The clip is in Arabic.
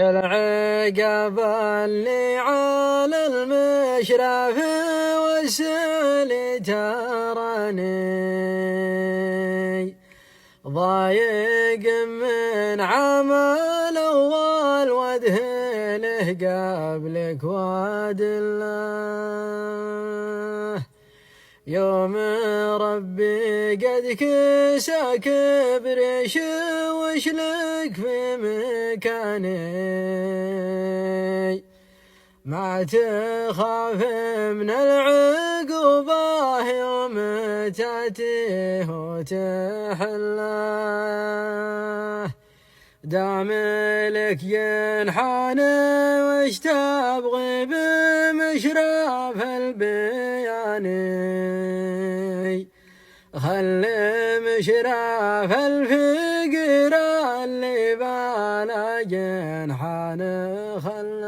العقب اللي على المشرف والسل تراني ضايق من عمل أول وادهله قبلك واد الله يوم ربي قد كساك بريش وشلك في مكاني ما تخاف من العقوبة يوم تأتيه وتحله دام لك ينحان وش تبغي بمشرف البيان خل مشرف الفقر اللي بالا جنحان خل